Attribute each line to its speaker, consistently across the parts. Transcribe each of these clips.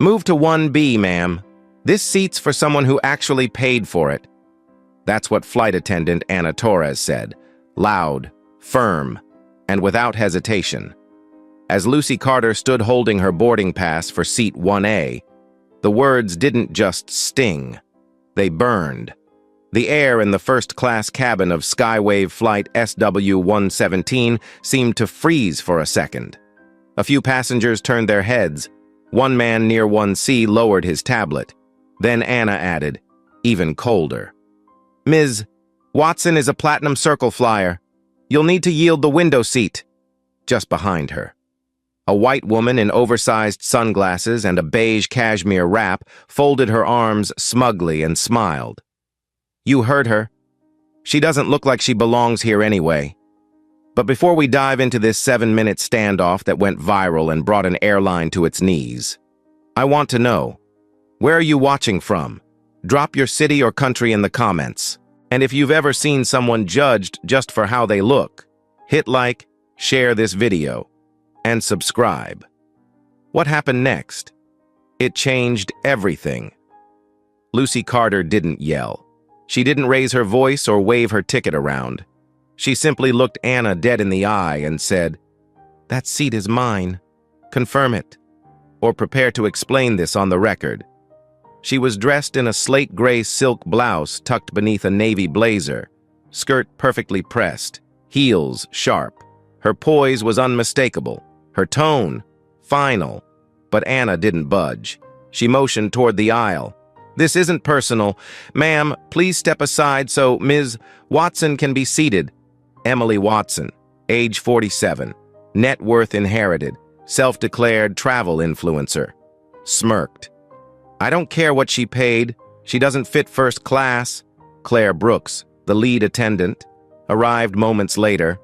Speaker 1: Move to 1B, ma'am. This seat's for someone who actually paid for it. That's what flight attendant Anna Torres said, loud, firm, and without hesitation. As Lucy Carter stood holding her boarding pass for seat 1A, the words didn't just sting. They burned. The air in the first-class cabin of Skywave Flight SW-117 seemed to freeze for a second. A few passengers turned their heads. One man near 1C lowered his tablet. Then Anna added, even colder. Ms. Watson is a Platinum Circle flyer. You'll need to yield the window seat. Just behind her. A white woman in oversized sunglasses and a beige cashmere wrap folded her arms smugly and smiled. You heard her. She doesn't look like she belongs here anyway. But before we dive into this 7-minute standoff that went viral and brought an airline to its knees, I want to know, where are you watching from? Drop your city or country in the comments. And if you've ever seen someone judged just for how they look, hit like, share this video, and subscribe. What happened next? It changed everything. Lucy Carter didn't yell. She didn't raise her voice or wave her ticket around. She simply looked Anna dead in the eye and said, "That seat is mine. Confirm it, or prepare to explain this on the record." She was dressed in a slate gray silk blouse tucked beneath a navy blazer, skirt perfectly pressed, heels sharp. Her poise was unmistakable, her tone final, but Anna didn't budge. She motioned toward the aisle. "This isn't personal. Ma'am, please step aside so Ms. Watson can be seated." Emily Watson, age 47, net worth inherited, self-declared travel influencer, smirked. "I don't care what she paid. She doesn't fit first class." Claire Brooks, the lead attendant, arrived moments later.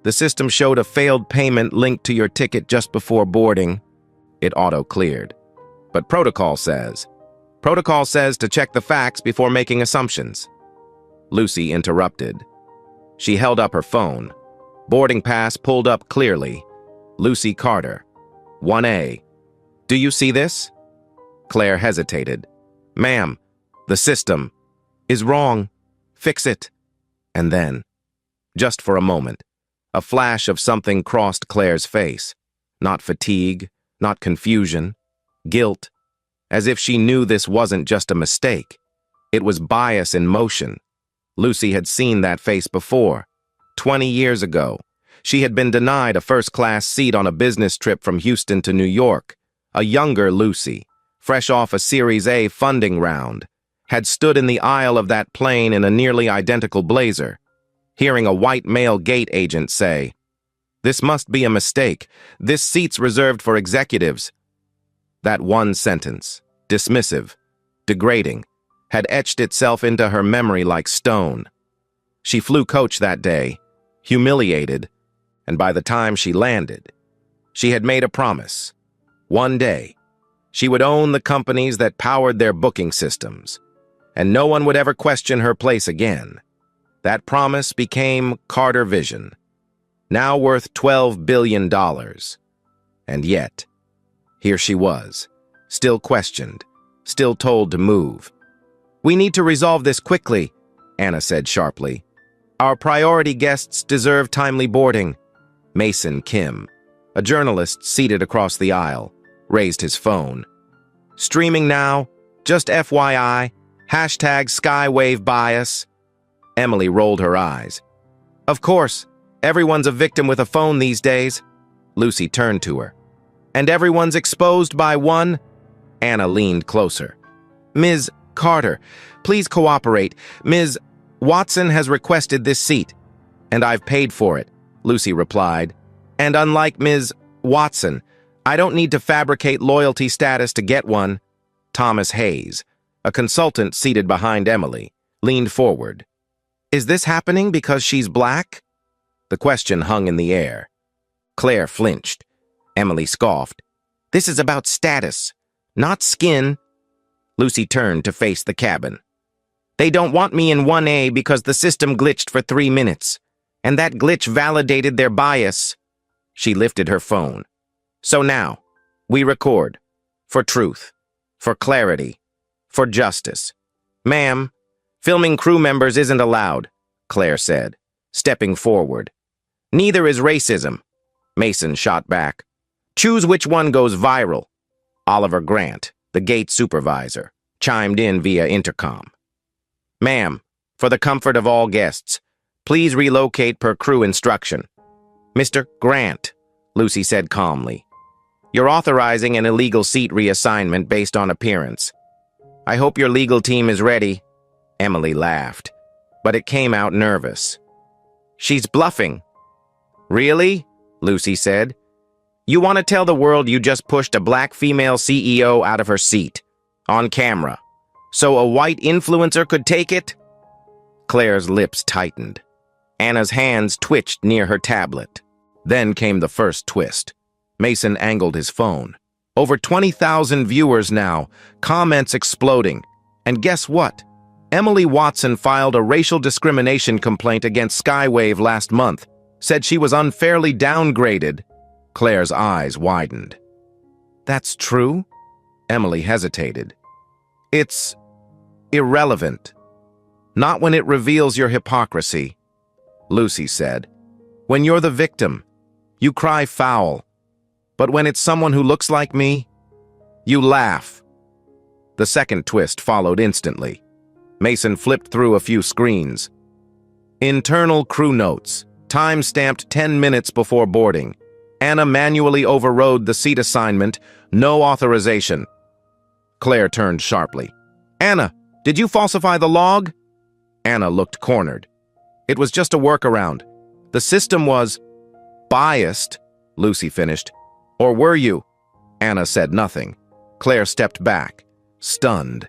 Speaker 1: "The system showed a failed payment linked to your ticket just before boarding." It auto-cleared. "But protocol says to check the facts before making assumptions." Lucy interrupted. She held up her phone. Boarding pass pulled up clearly. Lucy Carter, 1A. "Do you see this?" Claire hesitated. "Ma'am, the system is wrong. Fix it." And then, just for a moment, a flash of something crossed Claire's face. Not fatigue, not confusion, guilt. As if she knew this wasn't just a mistake. It was bias in motion. Lucy had seen that face before. 20 years ago, she had been denied a first-class seat on a business trip from Houston to New York. A younger Lucy, fresh off a Series A funding round, had stood in the aisle of that plane in a nearly identical blazer, hearing a white male gate agent say, "This must be a mistake. This seat's reserved for executives." That one sentence, dismissive, degrading, had etched itself into her memory like stone. She flew coach that day, humiliated, and by the time she landed, she had made a promise. One day, she would own the companies that powered their booking systems, and no one would ever question her place again. That promise became Carter Vision, now worth $12 billion. And yet, here she was, still questioned, still told to move. "We need to resolve this quickly," Anna said sharply. "Our priority guests deserve timely boarding." Mason Kim, a journalist seated across the aisle, raised his phone. "Streaming now, just FYI, hashtag Skywave bias." Emily rolled her eyes. "Of course, everyone's a victim with a phone these days." Lucy turned to her. "And everyone's exposed by one?" Anna leaned closer. "Ms. Carter, please cooperate. Ms. Watson has requested this seat, and I've paid for it," Lucy replied. "And unlike Ms. Watson, I don't need to fabricate loyalty status to get one." Thomas Hayes, a consultant seated behind Emily, leaned forward. "Is this happening because she's black?" The question hung in the air. Claire flinched. Emily scoffed. "This is about status, not skin." Lucy turned to face the cabin. "They don't want me in 1A because the system glitched for 3 minutes, and that glitch validated their bias." She lifted her phone. "So now, we record. For truth. For clarity. For justice. Ma'am, filming crew members isn't allowed, Claire said, stepping forward. Neither is racism, Mason shot back. Choose which one goes viral. Oliver Grant, the gate supervisor, chimed in via intercom. Ma'am, for the comfort of all guests, please relocate per crew instruction. Mr. Grant, Lucy said calmly. You're authorizing an illegal seat reassignment based on appearance. I hope your legal team is ready. Emily laughed, but it came out nervous. She's bluffing. Really? Lucy said. You want to tell the world you just pushed a black female CEO out of her seat, on camera, so a white influencer could take it? Claire's lips tightened. Anna's hands twitched near her tablet. Then came the first twist. Mason angled his phone. Over 20,000 viewers now, comments exploding. And guess what? Emily Watson filed a racial discrimination complaint against Skywave last month, said she was unfairly downgraded. Claire's eyes widened. That's true? Emily hesitated. It's irrelevant. Not when it reveals your hypocrisy, Lucy said. When you're the victim, you cry foul. But when it's someone who looks like me, you laugh. The second twist followed instantly. Mason flipped through a few screens. Internal crew notes. Time stamped 10 minutes before boarding. Anna manually overrode the seat assignment. No authorization. Claire turned sharply. Anna, did you falsify the log? Anna looked cornered. It was just a workaround. The system was biased, Lucy finished. Or were you? Anna said nothing. Claire stepped back, stunned.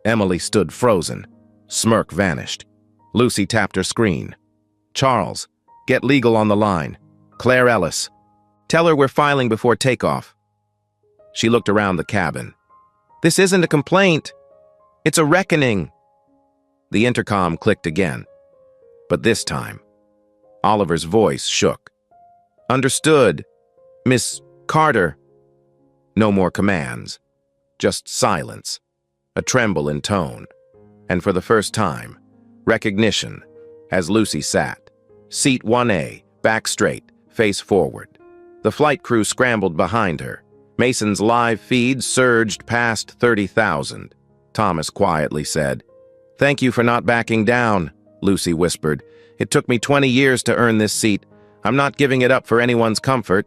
Speaker 1: Emily stood frozen. Smirk vanished. Lucy tapped her screen. Charles, get legal on the line. Claire Ellis. Tell her we're filing before takeoff. She looked around the cabin. This isn't a complaint. It's a reckoning. The intercom clicked again. But this time, Oliver's voice shook. Understood, Miss Carter. No more commands. Just silence. A tremble in tone. And for the first time, recognition, as Lucy sat. Seat 1A, back straight, face forward. The flight crew scrambled behind her. Mason's live feed surged past 30,000. Thomas quietly said, Thank you for not backing down, Lucy whispered. It took me 20 years to earn this seat. I'm not giving it up for anyone's comfort.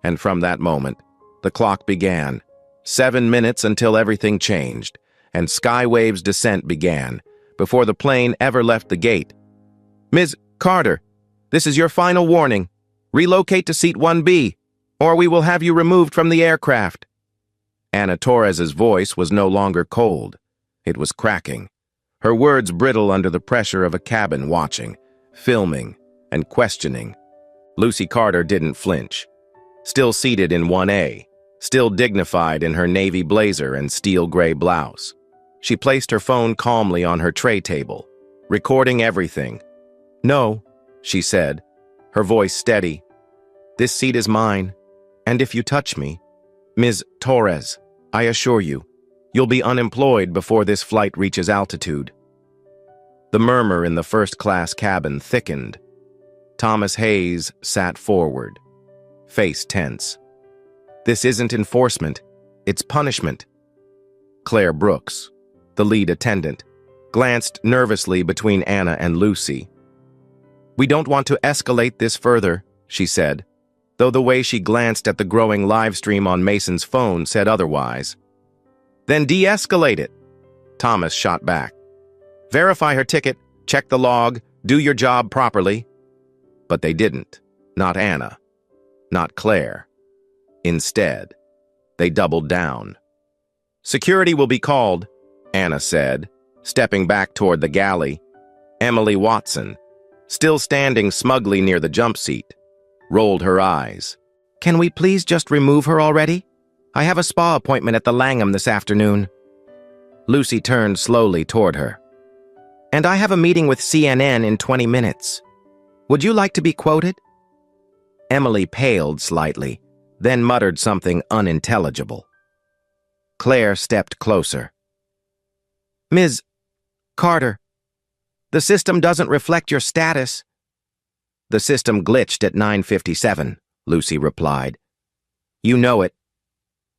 Speaker 1: And from that moment, the clock began. 7 minutes until everything changed, and Skywave's descent began, before the plane ever left the gate. Ms. Carter, this is your final warning. Relocate to seat 1B, or we will have you removed from the aircraft. Anna Torres's voice was no longer cold. It was cracking. Her words brittle under the pressure of a cabin watching, filming, and questioning. Lucy Carter didn't flinch. Still seated in 1A, still dignified in her navy blazer and steel gray blouse. She placed her phone calmly on her tray table, recording everything. No, she said, her voice steady. This seat is mine, and if you touch me, Ms. Torres, I assure you, you'll be unemployed before this flight reaches altitude. The murmur in the first-class cabin thickened. Thomas Hayes sat forward, face tense. This isn't enforcement, it's punishment. Claire Brooks, the lead attendant, glanced nervously between Anna and Lucy. We don't want to escalate this further, she said, though the way she glanced at the growing live stream on Mason's phone said otherwise. Then de-escalate it, Thomas shot back. Verify her ticket, check the log, do your job properly. But they didn't. Not Anna. Not Claire. Instead, they doubled down. Security will be called, Anna said, stepping back toward the galley. Emily Watson, still standing smugly near the jump seat, rolled her eyes. Can we please just remove her already? I have a spa appointment at the Langham this afternoon. Lucy turned slowly toward her. And I have a meeting with CNN in 20 minutes. Would you like to be quoted? Emily paled slightly, then muttered something unintelligible. Claire stepped closer. Ms. Carter, the system doesn't reflect your status. The system glitched at 9:57, Lucy replied. You know it.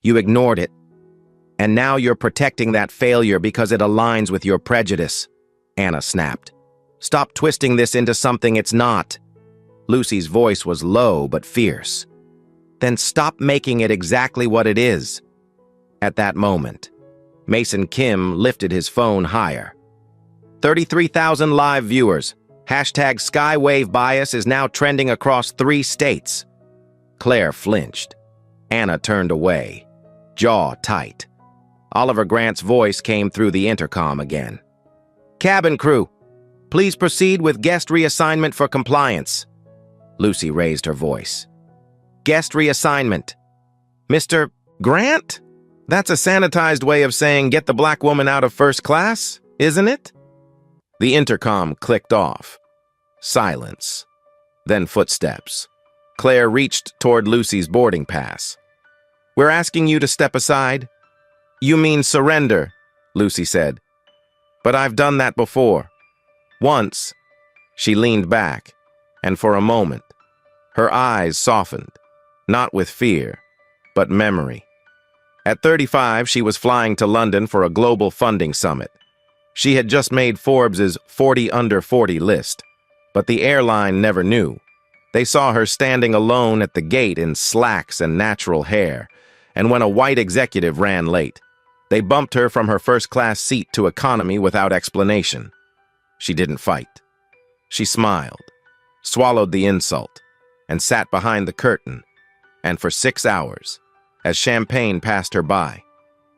Speaker 1: You ignored it. And now you're protecting that failure because it aligns with your prejudice, Anna snapped. Stop twisting this into something it's not. Lucy's voice was low but fierce. Then stop making it exactly what it is. At that moment, Mason Kim lifted his phone higher. 33,000 live viewers. Hashtag Skywave Bias is now trending across 3 states. Claire flinched. Anna turned away, jaw tight. Oliver Grant's voice came through the intercom again. Cabin crew, please proceed with guest reassignment for compliance. Lucy raised her voice. Guest reassignment. Mr. Grant? That's a sanitized way of saying get the black woman out of first class, isn't it? The intercom clicked off. Silence. Then footsteps. Claire reached toward Lucy's boarding pass. We're asking you to step aside. You mean surrender, Lucy said. But I've done that before. Once. She leaned back, and for a moment, her eyes softened, not with fear, but memory. At 35, she was flying to London for a global funding summit. She had just made Forbes's 40 under 40 list, but the airline never knew. They saw her standing alone at the gate in slacks and natural hair, and when a white executive ran late, they bumped her from her first-class seat to economy without explanation. She didn't fight. She smiled, swallowed the insult, and sat behind the curtain, and for 6 hours, as champagne passed her by,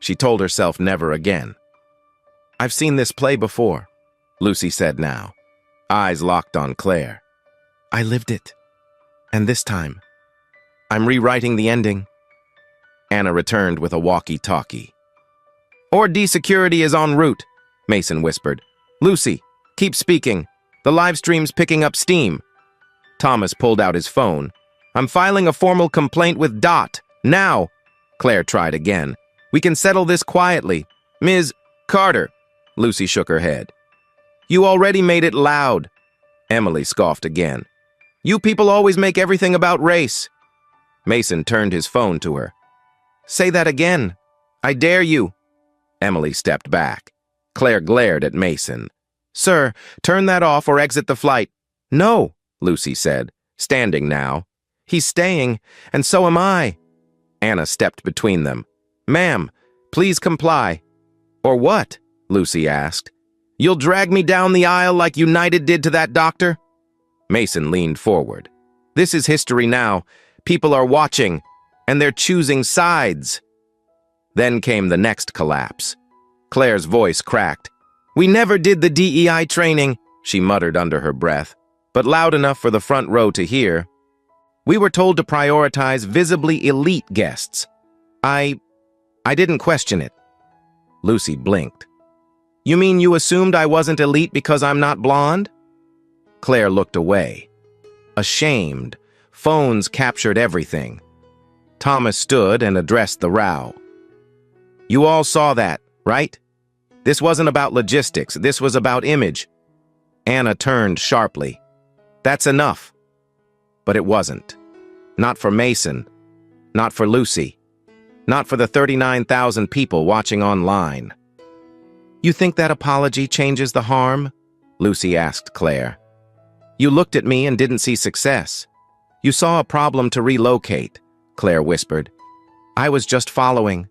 Speaker 1: she told herself never again. I've seen this play before, Lucy said now, eyes locked on Claire. I lived it. And this time, I'm rewriting the ending. Anna returned with a walkie-talkie. Ord security is en route, Mason whispered. Lucy, keep speaking. The live stream's picking up steam. Thomas pulled out his phone. I'm filing a formal complaint with DOT. Now. Claire tried again. We can settle this quietly. Ms. Carter. Lucy shook her head. You already made it loud. Emily scoffed again. You people always make everything about race. Mason turned his phone to her. Say that again. I dare you. Emily stepped back. Claire glared at Mason. Sir, turn that off or exit the flight. No, Lucy said, standing now. He's staying, and so am I. Anna stepped between them. Ma'am, please comply. Or what? Lucy asked. You'll drag me down the aisle like United did to that doctor? Mason leaned forward. This is history now. People are watching, and they're choosing sides. Then came the next collapse. Claire's voice cracked. We never did the DEI training, she muttered under her breath, but loud enough for the front row to hear. We were told to prioritize visibly elite guests. I didn't question it. Lucy blinked. You mean you assumed I wasn't elite because I'm not blonde? Claire looked away. Ashamed, phones captured everything. Thomas stood and addressed the row. You all saw that, right? This wasn't about logistics, this was about image. Anna turned sharply. That's enough. But it wasn't. Not for Mason. Not for Lucy. Not for the 39,000 people watching online. You think that apology changes the harm? Lucy asked Claire. You looked at me and didn't see success. You saw a problem to relocate, Claire whispered. I was just following.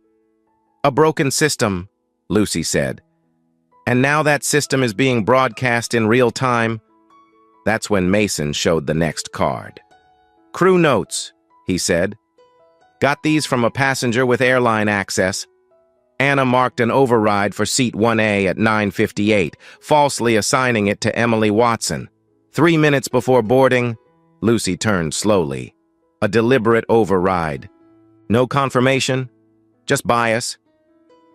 Speaker 1: A broken system, Lucy said. And now that system is being broadcast in real time. That's when Mason showed the next card. Crew notes, he said. Got these from a passenger with airline access. Anna marked an override for seat 1A at 9:58, falsely assigning it to Emily Watson. 3 minutes before boarding, Lucy turned slowly. A deliberate override. No confirmation, just bias.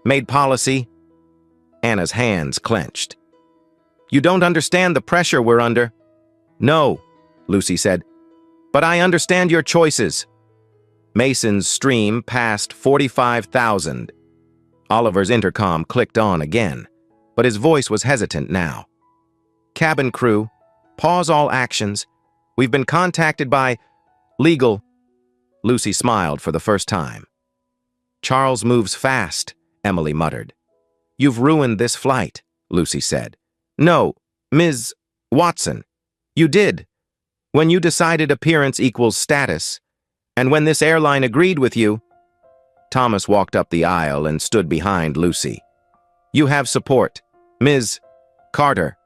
Speaker 1: Made policy. Anna's hands clenched. You don't understand the pressure we're under. No, Lucy said, but I understand your choices. Mason's stream passed 45,000. Oliver's intercom clicked on again, but his voice was hesitant now. "Cabin crew, pause all actions. We've been contacted by legal." Lucy smiled for the first time. "Charles moves fast," Emily muttered. "You've ruined this flight," Lucy said. "No, Ms. Watson, you did. When you decided appearance equals status, and when this airline agreed with you." Thomas walked up the aisle and stood behind Lucy. "You have support, Ms. Carter."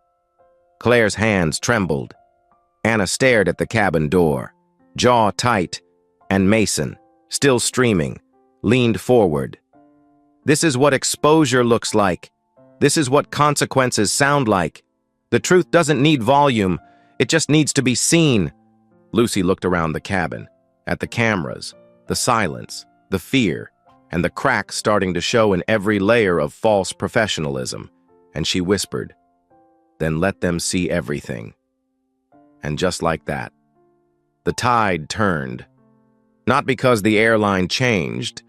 Speaker 1: Claire's hands trembled. Anna stared at the cabin door, jaw tight, and Mason, still streaming, leaned forward. "This is what exposure looks like. This is what consequences sound like. The truth doesn't need volume, it just needs to be seen." Lucy looked around the cabin, at the cameras, the silence, the fear, and the cracks starting to show in every layer of false professionalism, and she whispered, "Then let them see everything." And just like that, the tide turned. Not because the airline changed,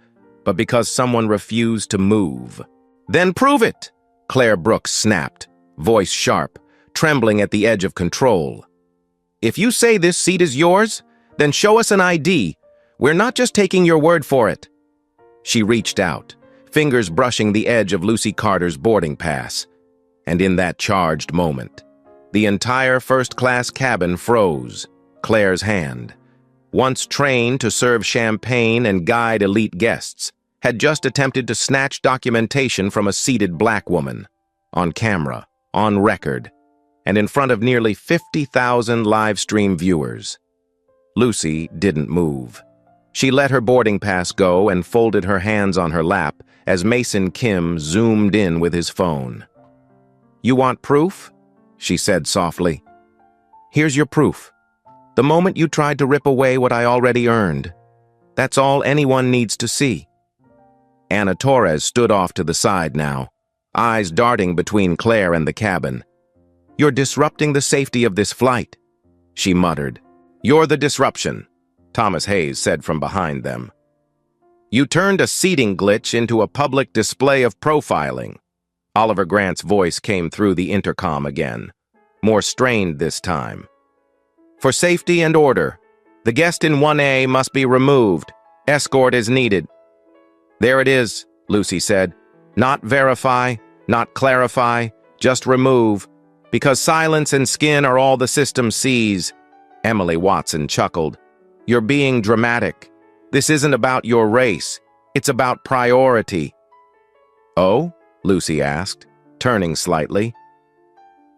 Speaker 1: but because someone refused to move. "Then prove it!" Claire Brooks snapped, voice sharp, trembling at the edge of control. "If you say this seat is yours, then show us an ID. We're not just taking your word for it." She reached out, fingers brushing the edge of Lucy Carter's boarding pass. And in that charged moment, the entire first-class cabin froze. Claire's hand, once trained to serve champagne and guide elite guests, had just attempted to snatch documentation from a seated black woman, on camera, on record, and in front of nearly 50,000 live-stream viewers. Lucy didn't move. She let her boarding pass go and folded her hands on her lap as Mason Kim zoomed in with his phone. "You want proof?" she said softly. "Here's your proof. The moment you tried to rip away what I already earned. That's all anyone needs to see." Anna Torres stood off to the side now, eyes darting between Claire and the cabin. "You're disrupting the safety of this flight," she muttered. "You're the disruption," Thomas Hayes said from behind them. "You turned a seating glitch into a public display of profiling." Oliver Grant's voice came through the intercom again, more strained this time. "For safety and order, the guest in 1A must be removed. Escort is needed." "There it is," Lucy said. "Not verify, not clarify, just remove, because silence and skin are all the system sees." Emily Watson chuckled. "You're being dramatic. This isn't about your race. It's about priority." "Oh?" Lucy asked, turning slightly.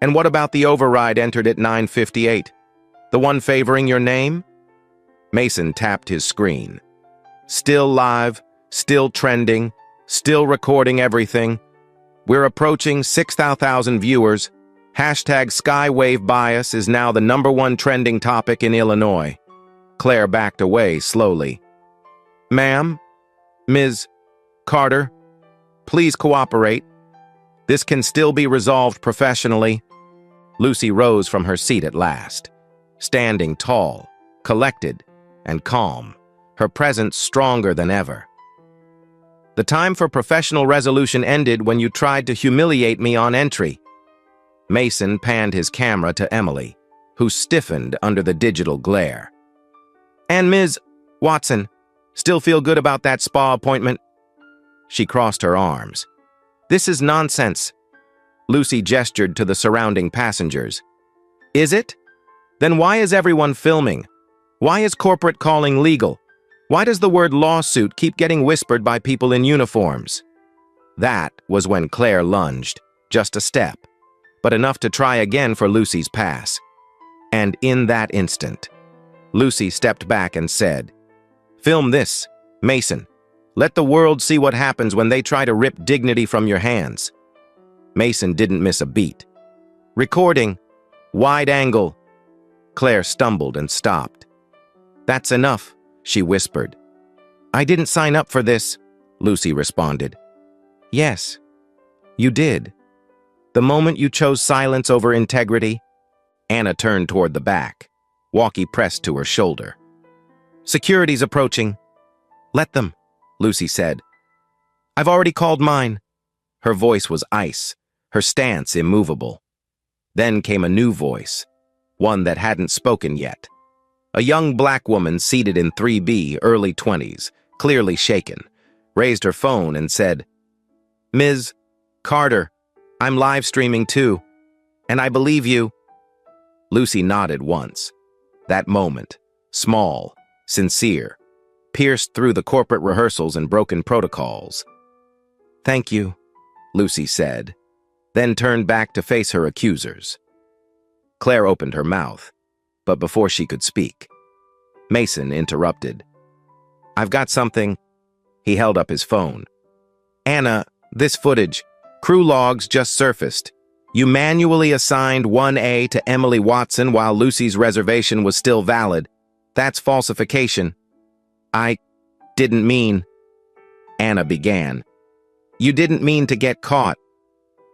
Speaker 1: "And what about the override entered at 9:58? The one favoring your name?" Mason tapped his screen. "Still live, still trending, still recording everything. We're approaching 6,000 viewers. Hashtag Skywave Bias is now the #1 trending topic in Illinois." Claire backed away slowly. "Ma'am, Ms. Carter, please cooperate. This can still be resolved professionally." Lucy rose from her seat at last, standing tall, collected, and calm, her presence stronger than ever. "The time for professional resolution ended when you tried to humiliate me on entry." Mason panned his camera to Emily, who stiffened under the digital glare. "And Ms. Watson, still feel good about that spa appointment?" She crossed her arms. "This is nonsense." Lucy gestured to the surrounding passengers. "Is it? Then why is everyone filming? Why is corporate calling legal? Why does the word lawsuit keep getting whispered by people in uniforms?" That was when Claire lunged, just a step, but enough to try again for Lucy's pass. And in that instant, Lucy stepped back and said, "Film this, Mason. Let the world see what happens when they try to rip dignity from your hands." Mason didn't miss a beat. "Recording. Wide angle." Claire stumbled and stopped. "That's enough," she whispered. "I didn't sign up for this," Lucy responded. "Yes, you did. The moment you chose silence over integrity." Anna turned toward the back, walkie pressed to her shoulder. "Security's approaching." "Let them," Lucy said. I've already called mine. Her voice was ice, her stance immovable. Then came a new voice, one that hadn't spoken yet. A young black woman seated in 3B, early 20s, clearly shaken, raised her phone and said, "Ms. Carter, I'm live streaming too, and I believe you." Lucy nodded once. That moment, small, sincere, pierced through the corporate rehearsals and broken protocols. "Thank you," Lucy said, then turned back to face her accusers. Claire opened her mouth, but before she could speak, Mason interrupted. "I've got something." He held up his phone. "Anna, this footage, crew logs just surfaced. You manually assigned 1A to Emily Watson while Lucy's reservation was still valid. That's falsification." "I didn't mean," Anna began. "You didn't mean to get caught,"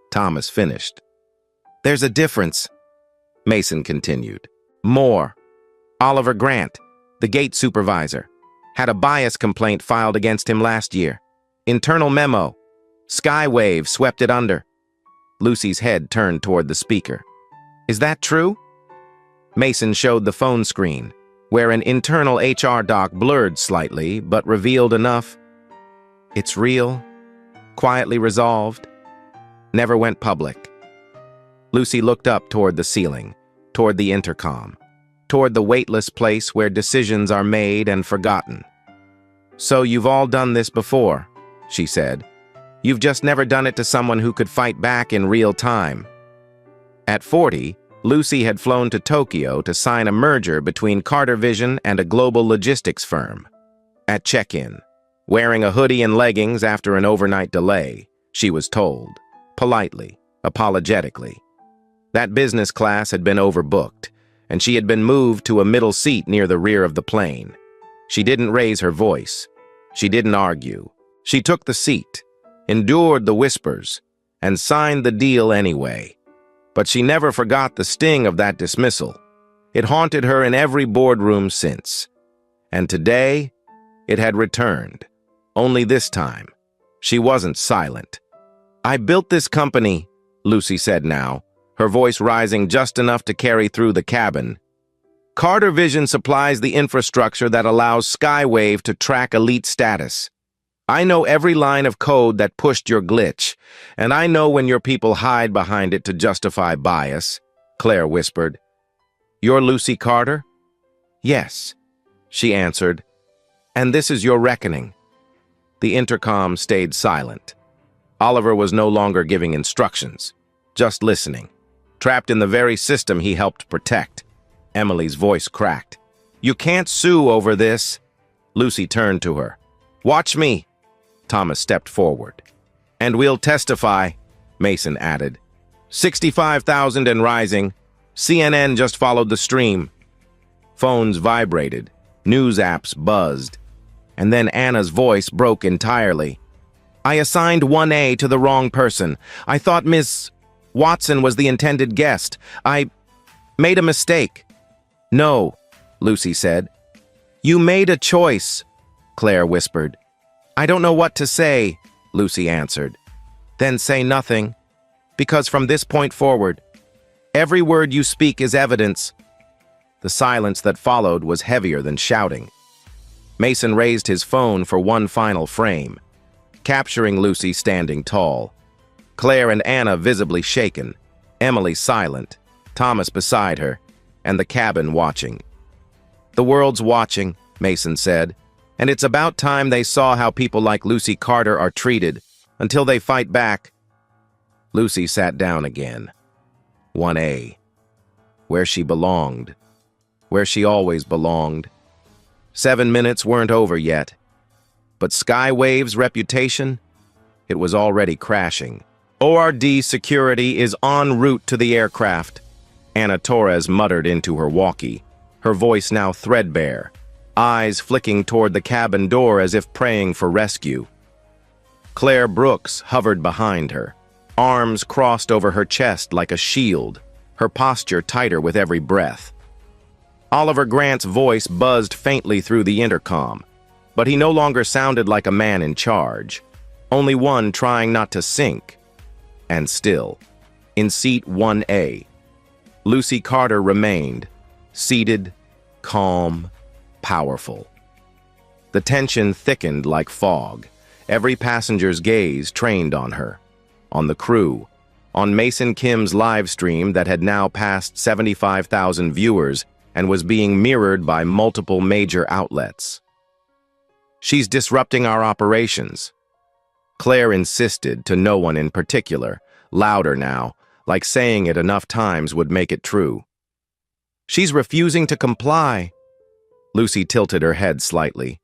Speaker 1: Thomas finished. "There's a difference," Mason continued. "More. Oliver Grant, the gate supervisor, had a bias complaint filed against him last year. Internal memo. Skywave swept it under." Lucy's head turned toward the speaker. "Is that true?" Mason showed the phone screen, where an internal HR doc blurred slightly but revealed enough. "It's real, quietly resolved, never went public." Lucy looked up toward the ceiling, toward the intercom, toward the weightless place where decisions are made and forgotten. "So you've all done this before," she said. "You've just never done it to someone who could fight back in real time." At 40, Lucy had flown to Tokyo to sign a merger between Carter Vision and a global logistics firm. At check-in, wearing a hoodie and leggings after an overnight delay, she was told, politely, apologetically, that business class had been overbooked, and she had been moved to a middle seat near the rear of the plane. She didn't raise her voice. She didn't argue. She took the seat, endured the whispers, and signed the deal anyway. But she never forgot the sting of that dismissal. It haunted her in every boardroom since. And today, it had returned. Only this time, she wasn't silent. "I built this company," Lucy said now, her voice rising just enough to carry through the cabin. "Carter Vision supplies the infrastructure that allows Skywave to track elite status. I know every line of code that pushed your glitch, and I know when your people hide behind it to justify bias," Claire whispered. "You're Lucy Carter?" "Yes," she answered. "And this is your reckoning." The intercom stayed silent. Oliver was no longer giving instructions, just listening, trapped in the very system he helped protect. Emily's voice cracked. "You can't sue over this." Lucy turned to her. "Watch me." Thomas stepped forward. "And we'll testify," Mason added. 65,000 and rising. CNN just followed the stream. Phones vibrated. News apps buzzed. And then Anna's voice broke entirely. "I assigned 1A to the wrong person. I thought Miss Watson was the intended guest. I made a mistake." "No," Lucy said. "You made a choice," Claire whispered. "I don't know what to say," Lucy answered. "Then say nothing, because from this point forward, every word you speak is evidence." The silence that followed was heavier than shouting. Mason raised his phone for one final frame, capturing Lucy standing tall. Claire and Anna visibly shaken, Emily silent, Thomas beside her, and the cabin watching. "The world's watching," Mason said, "and it's about time they saw how people like Lucy Carter are treated, until they fight back." Lucy sat down again. 1A. Where she belonged. Where she always belonged. 7 minutes weren't over yet. But Skywave's reputation? It was already crashing. "ORD security is en route to the aircraft," Anna Torres muttered into her walkie, her voice now threadbare, eyes flicking toward the cabin door as if praying for rescue. Claire Brooks hovered behind her, arms crossed over her chest like a shield, her posture tighter with every breath. Oliver Grant's voice buzzed faintly through the intercom, but he no longer sounded like a man in charge, only one trying not to sink. And still, in seat 1A, Lucy Carter remained, seated, calm, powerful. The tension thickened like fog, every passenger's gaze trained on her, on the crew, on Mason Kim's live stream that had now passed 75,000 viewers and was being mirrored by multiple major outlets. "She's disrupting our operations," Claire insisted to no one in particular, louder now, like saying it enough times would make it true. "She's refusing to comply." Lucy tilted her head slightly.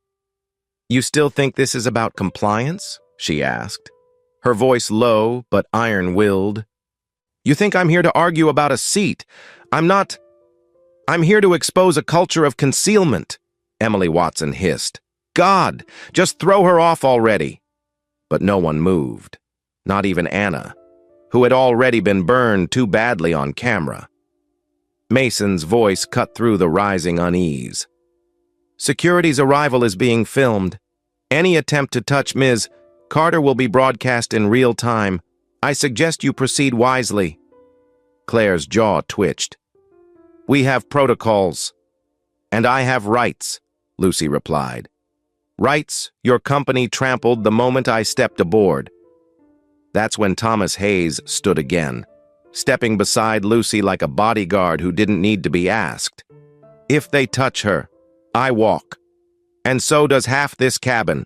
Speaker 1: "You still think this is about compliance?" she asked, her voice low but iron-willed. "You think I'm here to argue about a seat? I'm not. I'm here to expose a culture of concealment," Emily Watson hissed. "God, just throw her off already." But no one moved, not even Anna, who had already been burned too badly on camera. Mason's voice cut through the rising unease. "Security's arrival is being filmed. Any attempt to touch Ms. Carter will be broadcast in real time. I suggest you proceed wisely." Claire's jaw twitched. "We have protocols." "And I have rights," Lucy replied. "Rights your company trampled the moment I stepped aboard." That's when Thomas Hayes stood again, stepping beside Lucy like a bodyguard who didn't need to be asked. "If they touch her, I walk. And so does half this cabin."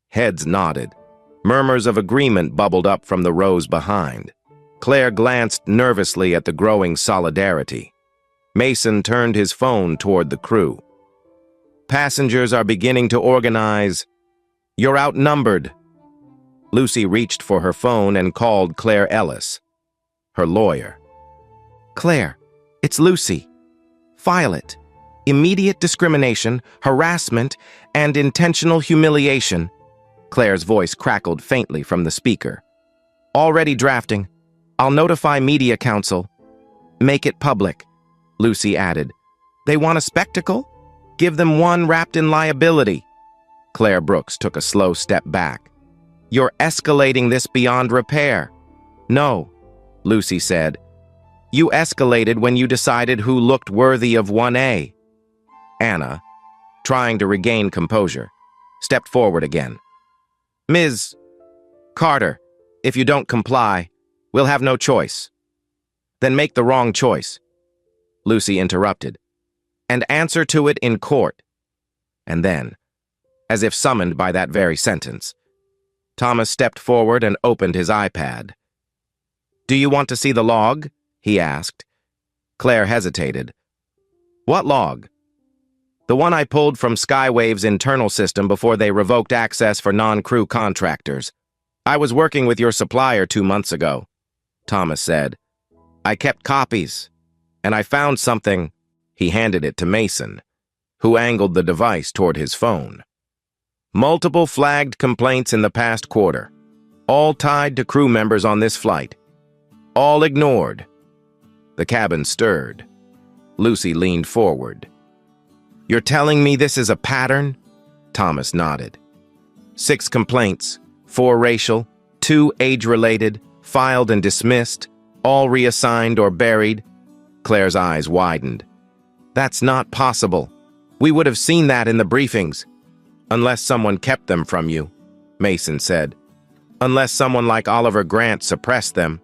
Speaker 1: Heads nodded. Murmurs of agreement bubbled up from the rows behind. Claire glanced nervously at the growing solidarity. Mason turned his phone toward the crew. "Passengers are beginning to organize. You're outnumbered." Lucy reached for her phone and called Claire Ellis, her lawyer. "Claire, it's Lucy. File it. Immediate discrimination, harassment, and intentional humiliation." Claire's voice crackled faintly from the speaker. "Already drafting. I'll notify Media Council. Make it public," Lucy added. "They want a spectacle? Give them one wrapped in liability." Claire Brooks took a slow step back. "You're escalating this beyond repair." "No," Lucy said. "You escalated when you decided who looked worthy of 1A. Anna, trying to regain composure, stepped forward again. "Ms. Carter, if you don't comply, we'll have no choice." "Then make the wrong choice," Lucy interrupted, "and answer to it in court." And then, as if summoned by that very sentence, Thomas stepped forward and opened his iPad. "Do you want to see the log?" he asked. Claire hesitated. "What log?" "The one I pulled from Skywave's internal system before they revoked access for non-crew contractors. I was working with your supplier 2 months ago," Thomas said. "I kept copies, and I found something." He handed it to Mason, who angled the device toward his phone. "Multiple flagged complaints in the past quarter, all tied to crew members on this flight. All ignored." The cabin stirred. Lucy leaned forward. "You're telling me this is a pattern?" Thomas nodded. 6 complaints, 4 racial, 2 age-related, filed and dismissed, all reassigned or buried. Claire's eyes widened. "That's not possible. We would have seen that in the briefings." "Unless someone kept them from you," Mason said. "Unless someone like Oliver Grant suppressed them."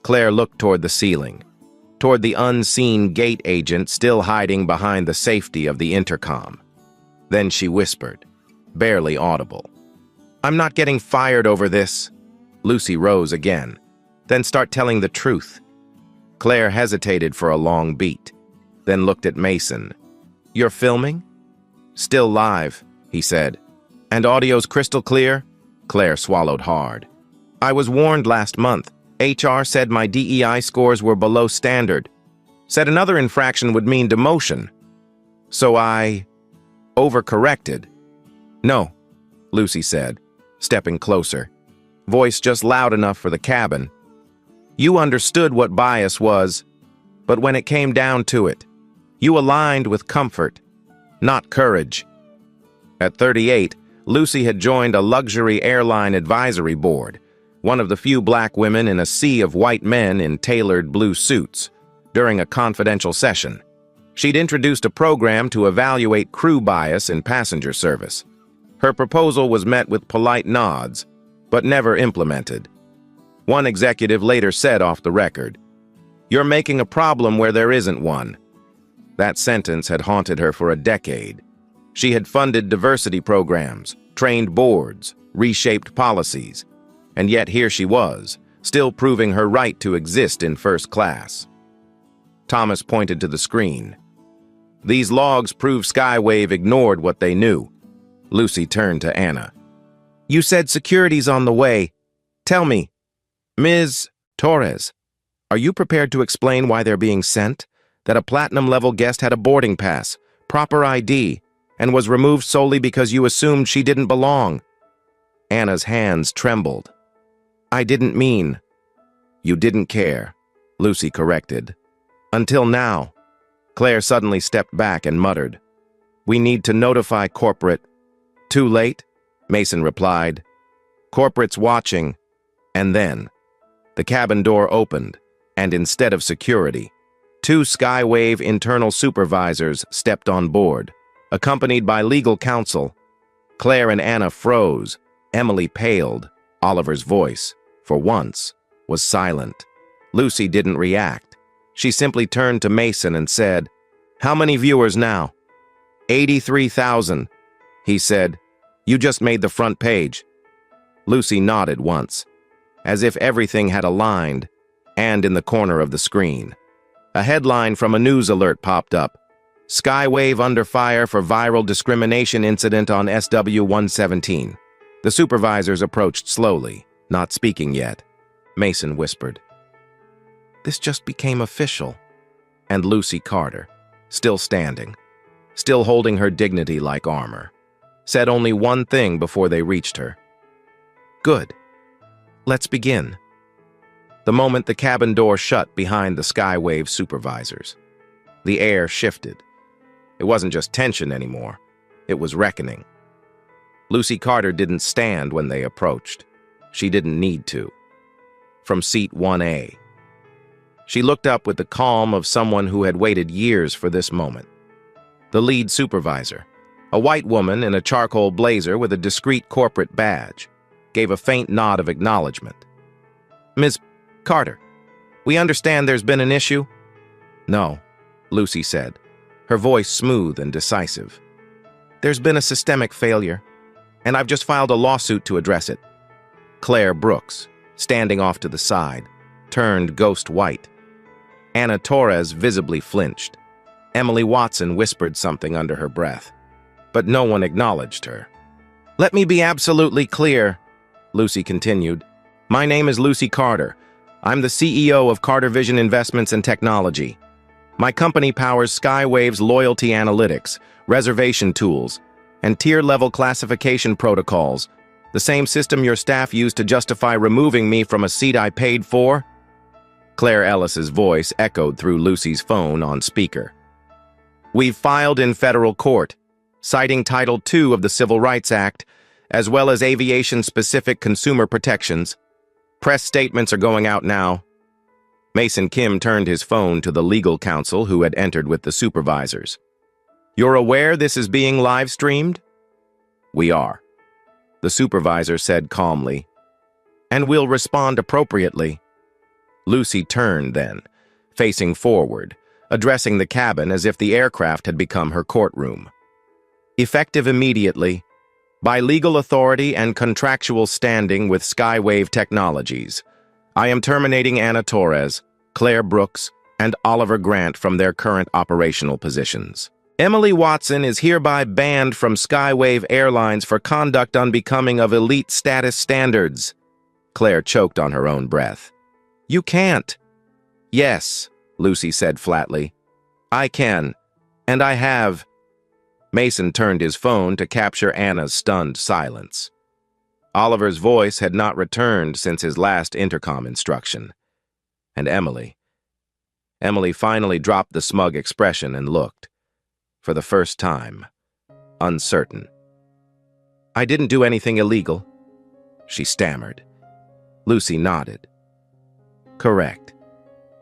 Speaker 1: Claire looked toward the ceiling, toward the unseen gate agent still hiding behind the safety of the intercom. Then she whispered, barely audible, "I'm not getting fired over this." Lucy rose again. "Then start telling the truth." Claire hesitated for a long beat, then looked at Mason. "You're filming?" "Still live," he said. "And audio's crystal clear?" Claire swallowed hard. "I was warned last month. HR said my DEI scores were below standard. Said another infraction would mean demotion. So I overcorrected." "No," Lucy said, stepping closer, voice just loud enough for the cabin. "You understood what bias was, but when it came down to it, you aligned with comfort, not courage." At 38, Lucy had joined a luxury airline advisory board, one of the few black women in a sea of white men in tailored blue suits. During a confidential session, she'd introduced a program to evaluate crew bias in passenger service. Her proposal was met with polite nods, but never implemented. One executive later said off the record, "You're making a problem where there isn't one." That sentence had haunted her for a decade. She had funded diversity programs, trained boards, reshaped policies, and yet here she was, still proving her right to exist in first class. Thomas pointed to the screen. These logs prove Skywave ignored what they knew. Lucy turned to Anna. "You said security's on the way. Tell me, Ms. Torres, are you prepared to explain why they're being sent? That a platinum-level guest had a boarding pass, proper ID, and was removed solely because you assumed she didn't belong?" Anna's hands trembled. "I didn't mean." "You didn't care," Lucy corrected. "Until now." Claire suddenly stepped back and muttered, "We need to notify corporate." "Too late," Mason replied. "Corporate's watching." And then, the cabin door opened, and instead of security, two Skywave internal supervisors stepped on board, accompanied by legal counsel. Claire and Anna froze. Emily paled. Oliver's voice, for once, was silent. Lucy didn't react. She simply turned to Mason and said, "How many viewers now?" 83,000, he said. "You just made the front page." Lucy nodded once, as if everything had aligned, and in the corner of the screen, a headline from a news alert popped up. "Skywave under fire for viral discrimination incident on SW-117. The supervisors approached slowly, not speaking yet. Mason whispered, "This just became official." And Lucy Carter, still standing, still holding her dignity like armor, said only one thing before they reached her. "Good. Let's begin." The moment the cabin door shut behind the Skywave supervisors, the air shifted. It wasn't just tension anymore. It was reckoning. Lucy Carter didn't stand when they approached. She didn't need to. From seat 1A, she looked up with the calm of someone who had waited years for this moment. The lead supervisor, a white woman in a charcoal blazer with a discreet corporate badge, gave a faint nod of acknowledgement. "Ms. Carter, we understand there's been an issue?" "No," Lucy said, her voice smooth and decisive. "There's been a systemic failure, and I've just filed a lawsuit to address it." Claire Brooks, standing off to the side, turned ghost white. Anna Torres visibly flinched. Emily Watson whispered something under her breath, but no one acknowledged her. "Let me be absolutely clear," Lucy continued. "My name is Lucy Carter. I'm the CEO of Carter Vision Investments and Technology. My company powers Skywave's loyalty analytics, reservation tools, and tier-level classification protocols, the same system your staff used to justify removing me from a seat I paid for." Claire Ellis's voice echoed through Lucy's phone on speaker. "We've filed in federal court, citing Title II of the Civil Rights Act, as well as aviation-specific consumer protections. Press statements are going out now." Mason Kim turned his phone to the legal counsel who had entered with the supervisors. "You're aware this is being live-streamed?" "We are," the supervisor said calmly. "And we'll respond appropriately." Lucy turned then, facing forward, addressing the cabin as if the aircraft had become her courtroom. "Effective immediately, by legal authority and contractual standing with Skywave Technologies, I am terminating Anna Torres, Claire Brooks, and Oliver Grant from their current operational positions. Emily Watson is hereby banned from Skywave Airlines for conduct unbecoming of elite status standards." Claire choked on her own breath. "You can't." "Yes," Lucy said flatly. "I can, and I have." Mason turned his phone to capture Anna's stunned silence. Oliver's voice had not returned since his last intercom instruction. And Emily finally dropped the smug expression and looked, for the first time, uncertain. I didn't do anything illegal, she stammered. Lucy nodded. Correct.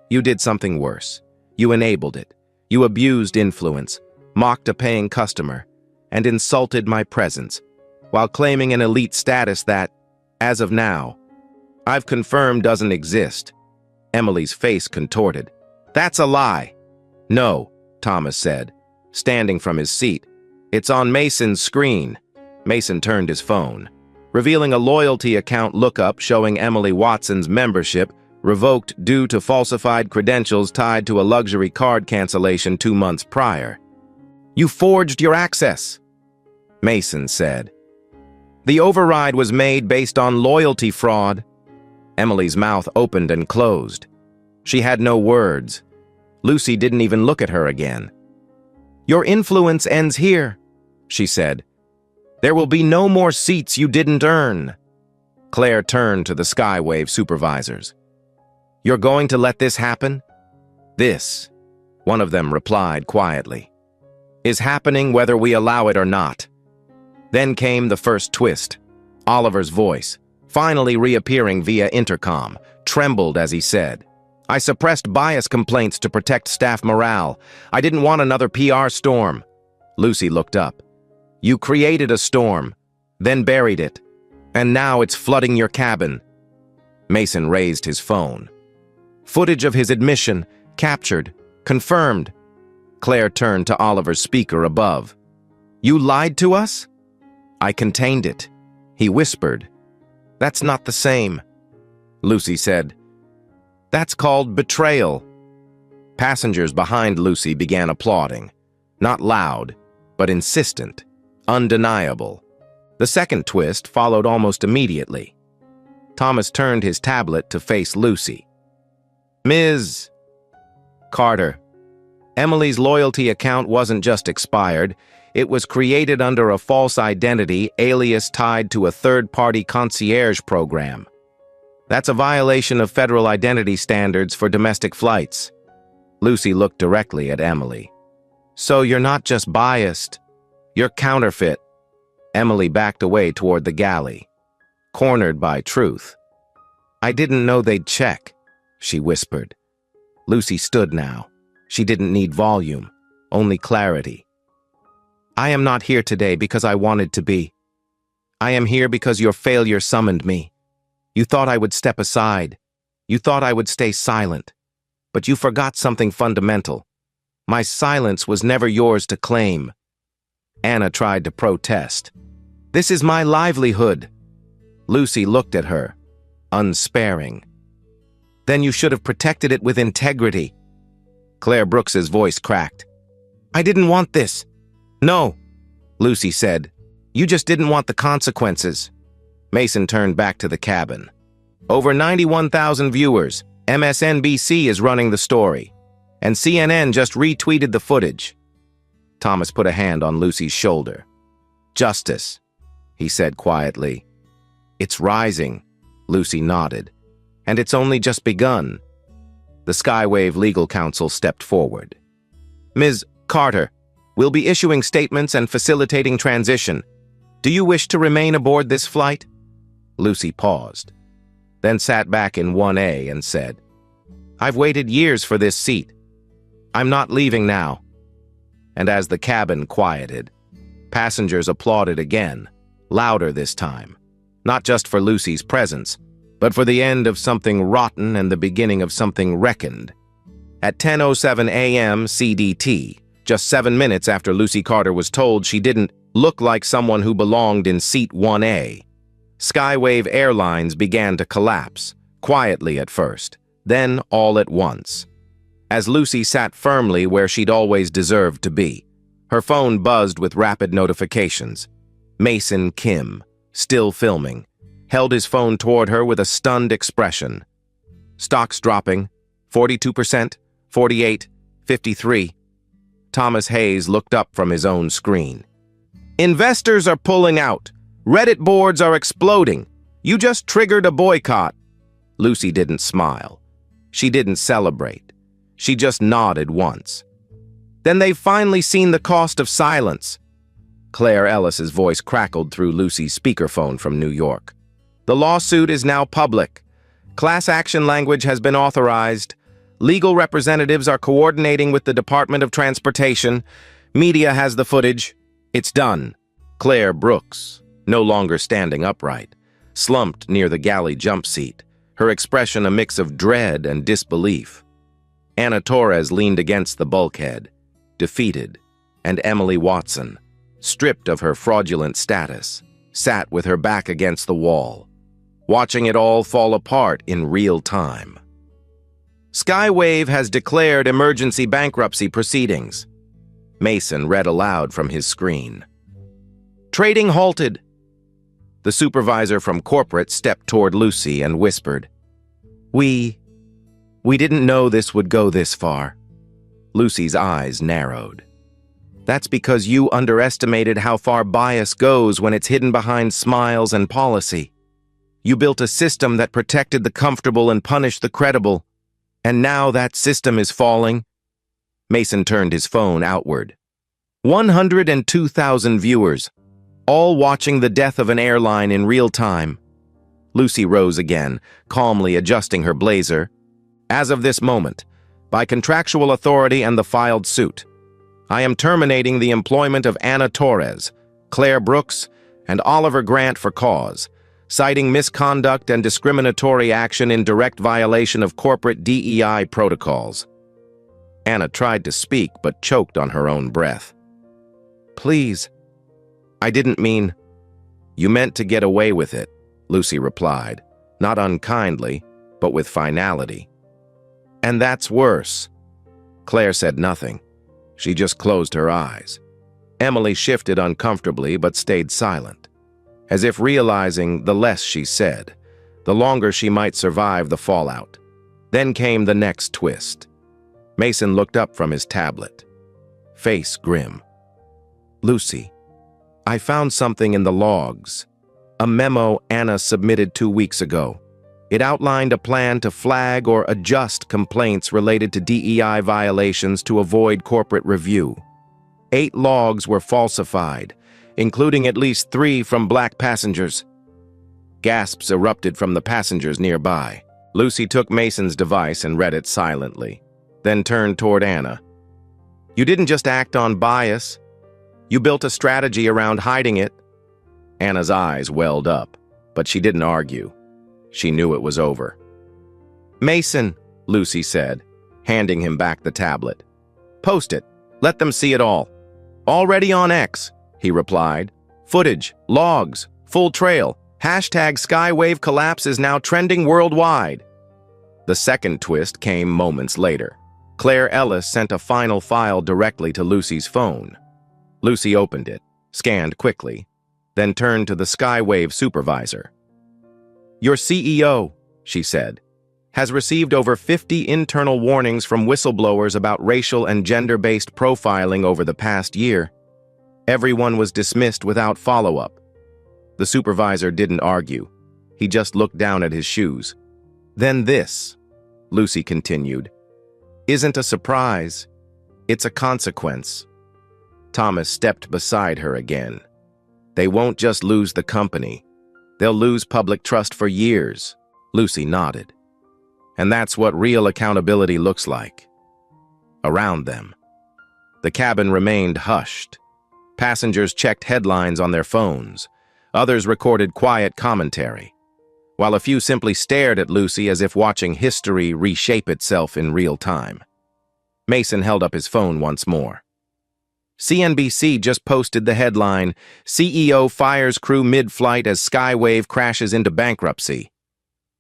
Speaker 1: You did something worse. You enabled it. You abused influence, mocked a paying customer, and insulted my presence, while claiming an elite status that, as of now, I've confirmed doesn't exist. Emily's face contorted. That's a lie. No, Thomas said, standing from his seat. It's on Mason's screen. Mason turned his phone, revealing a loyalty account lookup showing Emily Watson's membership revoked due to falsified credentials tied to a luxury card cancellation 2 months prior. You forged your access, Mason said. The override was made based on loyalty fraud. Emily's mouth opened and closed. She had no words. Lucy didn't even look at her again. Your influence ends here, she said. There will be no more seats you didn't earn. Claire turned to the Skywave supervisors. You're going to let this happen? This, one of them replied quietly, is happening whether we allow it or not. Then came the first twist. Oliver's voice, finally reappearing via intercom, trembled as he said, I suppressed bias complaints to protect staff morale. I didn't want another PR storm. Lucy looked up. You created a storm, then buried it, and now it's flooding your cabin. Mason raised his phone. Footage of his admission, captured, confirmed. Claire turned to Oliver's speaker above. You lied to us? I contained it, he whispered. That's not the same. Lucy said, That's called betrayal. Passengers behind Lucy began applauding. Not loud, but insistent, undeniable. The second twist followed almost immediately. Thomas turned his tablet to face Lucy. Ms. Carter, Emily's loyalty account wasn't just expired, it was created under a false identity alias tied to a third-party concierge program. That's a violation of federal identity standards for domestic flights. Lucy looked directly at Emily. So you're not just biased, you're counterfeit. Emily backed away toward the galley, cornered by truth. I didn't know they'd check, she whispered. Lucy stood now. She didn't need volume, only clarity. I am not here today because I wanted to be. I am here because your failure summoned me. You thought I would step aside. You thought I would stay silent. But you forgot something fundamental. My silence was never yours to claim. Anna tried to protest. This is my livelihood. Lucy looked at her, unsparing. Then you should have protected it with integrity. Claire Brooks's voice cracked. I didn't want this. No, Lucy said. You just didn't want the consequences. Mason turned back to the cabin. Over 91,000 viewers. MSNBC is running the story. And CNN just retweeted the footage. Thomas put a hand on Lucy's shoulder. Justice, he said quietly. It's rising, Lucy nodded. And it's only just begun. The Skywave legal counsel stepped forward. Ms. Carter, we'll be issuing statements and facilitating transition. Do you wish to remain aboard this flight? Lucy paused, then sat back in 1A and said, I've waited years for this seat. I'm not leaving now. And as the cabin quieted, passengers applauded again, louder this time, not just for Lucy's presence, but for the end of something rotten and the beginning of something reckoned. At 10:07 a.m. CDT, just 7 minutes after Lucy Carter was told she didn't look like someone who belonged in seat 1A, Skywave Airlines began to collapse, quietly at first, then all at once. As Lucy sat firmly where she'd always deserved to be, her phone buzzed with rapid notifications. Mason Kim, still filming, held his phone toward her with a stunned expression. Stocks dropping, 42%, 48, 53. Thomas Hayes looked up from his own screen. Investors are pulling out. Reddit boards are exploding. You just triggered a boycott. Lucy didn't smile. She didn't celebrate. She just nodded once. Then they've finally seen the cost of silence. Claire Ellis's voice crackled through Lucy's speakerphone from New York. The lawsuit is now public. Class action language has been authorized. Legal representatives are coordinating with the Department of Transportation. Media has the footage. It's done. Claire Brooks, no longer standing upright, slumped near the galley jump seat, her expression a mix of dread and disbelief. Anna Torres leaned against the bulkhead, defeated, and Emily Watson, stripped of her fraudulent status, sat with her back against the wall, watching it all fall apart in real time. Skywave has declared emergency bankruptcy proceedings. Mason read aloud from his screen. Trading halted. The supervisor from corporate stepped toward Lucy and whispered, We didn't know this would go this far." Lucy's eyes narrowed. "That's because you underestimated how far bias goes when it's hidden behind smiles and policy. You built a system that protected the comfortable and punished the credible, and now that system is falling." Mason turned his phone outward. 102,000 viewers, all watching the death of an airline in real time. Lucy rose again, calmly adjusting her blazer. "As of this moment, by contractual authority and the filed suit, I am terminating the employment of Anna Torres, Claire Brooks, and Oliver Grant for cause, citing misconduct and discriminatory action in direct violation of corporate DEI protocols." Anna tried to speak but choked on her own breath. "Please, I didn't mean—" "You meant to get away with it," Lucy replied, not unkindly, but with finality. "And that's worse." Claire said nothing. She just closed her eyes. Emily shifted uncomfortably but stayed silent, as if realizing the less she said, the longer she might survive the fallout. Then came the next twist. Mason looked up from his tablet, face grim. "Lucy, I found something in the logs, a memo Anna submitted 2 weeks ago. It outlined a plan to flag or adjust complaints related to DEI violations to avoid corporate review. 8 logs were falsified, including at least 3 from black passengers." Gasps erupted from the passengers nearby. Lucy took Mason's device and read it silently, then turned toward Anna. "You didn't just act on bias. You built a strategy around hiding it." Anna's eyes welled up, but she didn't argue. She knew it was over. "Mason," Lucy said, handing him back the tablet. "Post it. Let them see it all." "Already on X," he replied. "Footage, logs, full trail. Hashtag Skywave collapse is now trending worldwide." The second twist came moments later. Claire Ellis sent a final file directly to Lucy's phone. Lucy opened it, scanned quickly, then turned to the Skywave supervisor. "Your CEO," she said, "has received over 50 internal warnings from whistleblowers about racial and gender-based profiling over the past year. Everyone was dismissed without follow-up." The supervisor didn't argue. He just looked down at his shoes. "Then this," Lucy continued, "isn't a surprise. It's a consequence." Thomas stepped beside her again. "They won't just lose the company. They'll lose public trust for years." Lucy nodded. "And that's what real accountability looks like." Around them, the cabin remained hushed. Passengers checked headlines on their phones. Others recorded quiet commentary, while a few simply stared at Lucy as if watching history reshape itself in real time. Mason held up his phone once more. CNBC just posted the headline, "CEO fires crew mid-flight as Skywave crashes into bankruptcy."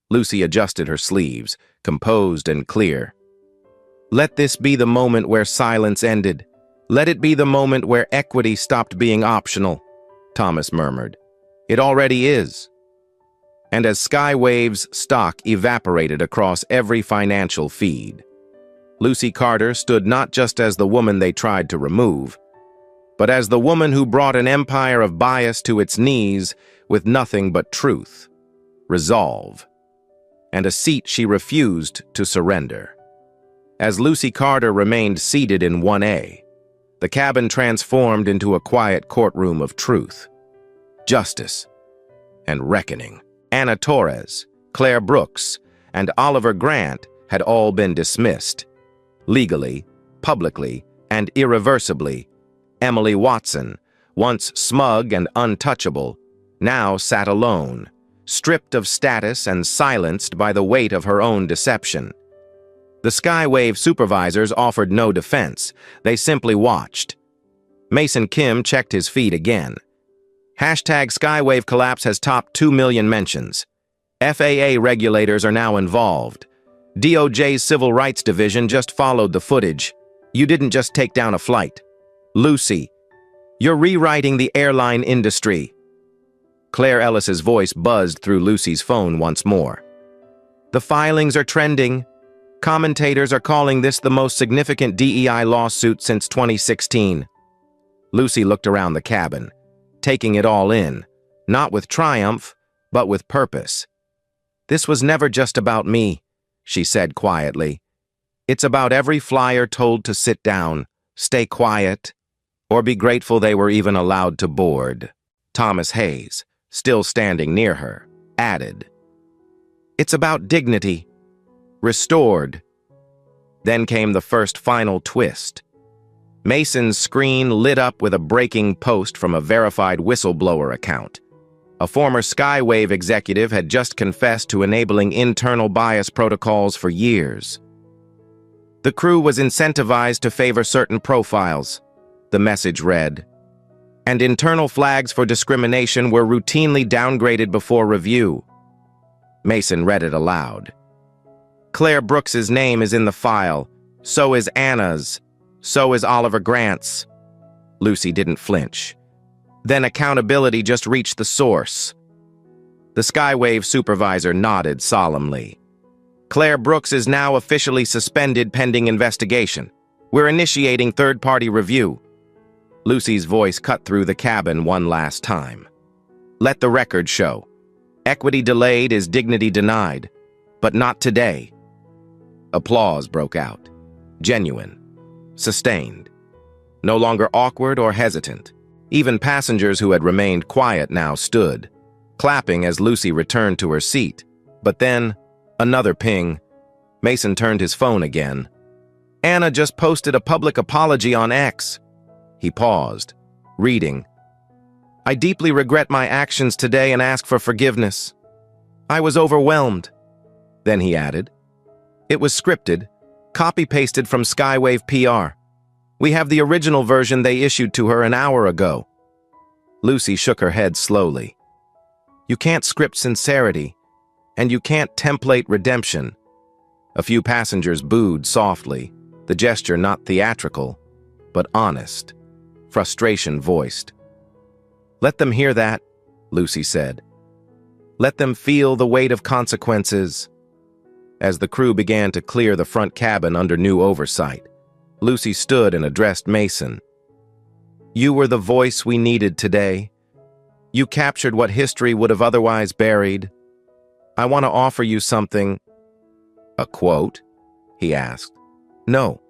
Speaker 1: Lucy adjusted her sleeves, composed and clear. "Let this be the moment where silence ended. Let it be the moment where equity stopped being optional," Thomas murmured. "It already is." And as Skywave's stock evaporated across every financial feed, Lucy Carter stood not just as the woman they tried to remove, but as the woman who brought an empire of bias to its knees with nothing but truth, resolve, and a seat she refused to surrender. As Lucy Carter remained seated in 1A, The cabin transformed into a quiet courtroom of truth, justice, and reckoning. Anna Torres, Claire Brooks, and Oliver Grant had all been dismissed. Legally, publicly, and irreversibly, Emily Watson, once smug and untouchable, now sat alone, stripped of status and silenced by the weight of her own deception. The Skywave supervisors offered no defense. They simply watched. Mason Kim checked his feed again. Hashtag Skywave collapse has topped 2 million mentions. FAA regulators are now involved. DOJ's Civil Rights Division just followed the footage. You didn't just take down a flight. Lucy, you're rewriting the airline industry. Claire Ellis's voice buzzed through Lucy's phone once more. The filings are trending. Commentators are calling this the most significant DEI lawsuit since 2016. Lucy looked around the cabin, taking it all in, not with triumph, but with purpose. This was never just about me, she said quietly. It's about every flyer told to sit down, stay quiet, or be grateful they were even allowed to board. Thomas Hayes, still standing near her, added, It's about dignity, restored. Then came the first final twist. Mason's screen lit up with a breaking post from a verified whistleblower account. A former Skywave executive had just confessed to enabling internal bias protocols for years. The crew was incentivized to favor certain profiles, the message read, and internal flags for discrimination were routinely downgraded before review. Mason read it aloud. Claire Brooks's name is in the file, so is Anna's, so is Oliver Grant's. Lucy didn't flinch. Then accountability just reached the source. The Skywave supervisor nodded solemnly. Claire Brooks is now officially suspended pending investigation. We're initiating third-party review. Lucy's voice cut through the cabin one last time. Let the record show. Equity delayed is dignity denied, but not today. Applause broke out. Genuine. Sustained. No longer awkward or hesitant. Even passengers who had remained quiet now stood, clapping as Lucy returned to her seat. But then, another ping. Mason turned his phone again. Anna just posted a public apology on X. He paused, reading. I deeply regret my actions today and ask for forgiveness. I was overwhelmed. Then he added, it was scripted, copy-pasted from Skywave PR. We have the original version they issued to her an hour ago. Lucy shook her head slowly. You can't script sincerity, and you can't template redemption. A few passengers booed softly, the gesture not theatrical, but honest. Frustration voiced. Let them hear that, Lucy said. Let them feel the weight of consequences. As the crew began to clear the front cabin under new oversight, Lucy stood and addressed Mason. You were the voice we needed today. You captured what history would have otherwise buried. I want to offer you something. A quote? He asked. No,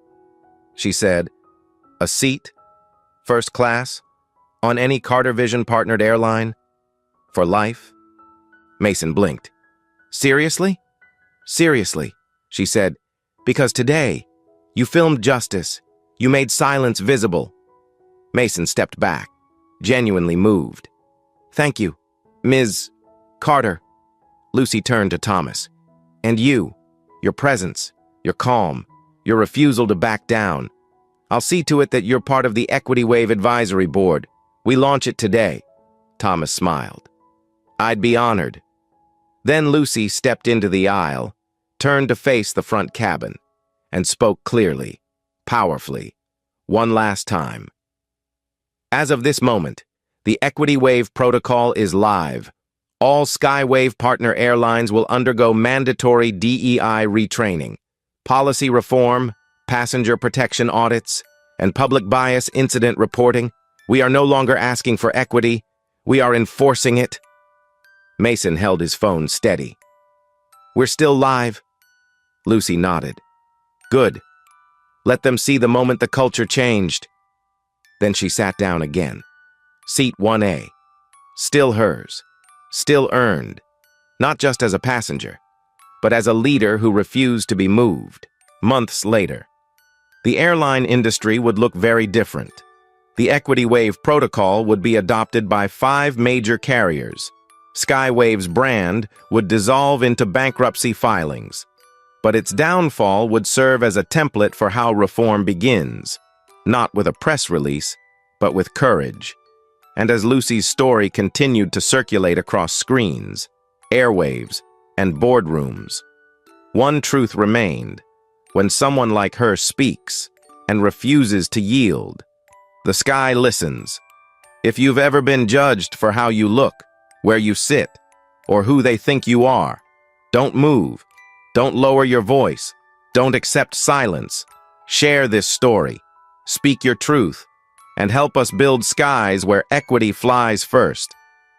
Speaker 1: she said. A seat? First class? On any Carter Vision-partnered airline? For life? Mason blinked. Seriously? Seriously, she said, because today, you filmed justice. You made silence visible. Mason stepped back, genuinely moved. Thank you, Ms. Carter. Lucy turned to Thomas. And you, your presence, your calm, your refusal to back down. I'll see to it that you're part of the Equity Wave Advisory Board. We launch it today. Thomas smiled. I'd be honored. Then Lucy stepped into the aisle, turned to face the front cabin, and spoke clearly, powerfully, one last time. As of this moment, the Equity Wave protocol is live. All Skywave partner airlines will undergo mandatory DEI retraining, policy reform, passenger protection audits, and public bias incident reporting. We are no longer asking for equity. We are enforcing it. Mason held his phone steady. We're still live. Lucy nodded. Good. Let them see the moment the culture changed. Then she sat down again. Seat 1A. Still hers. Still earned. Not just as a passenger, but as a leader who refused to be moved. Months later, the airline industry would look very different. The Equity Wave protocol would be adopted by 5 major carriers. Skywave's brand would dissolve into bankruptcy filings. But its downfall would serve as a template for how reform begins, not with a press release, but with courage. And as Lucy's story continued to circulate across screens, airwaves, and boardrooms, one truth remained: when someone like her speaks and refuses to yield, the sky listens. If you've ever been judged for how you look, where you sit, or who they think you are, don't move. Don't lower your voice. Don't accept silence. Share this story. Speak your truth, and help us build skies where equity flies first.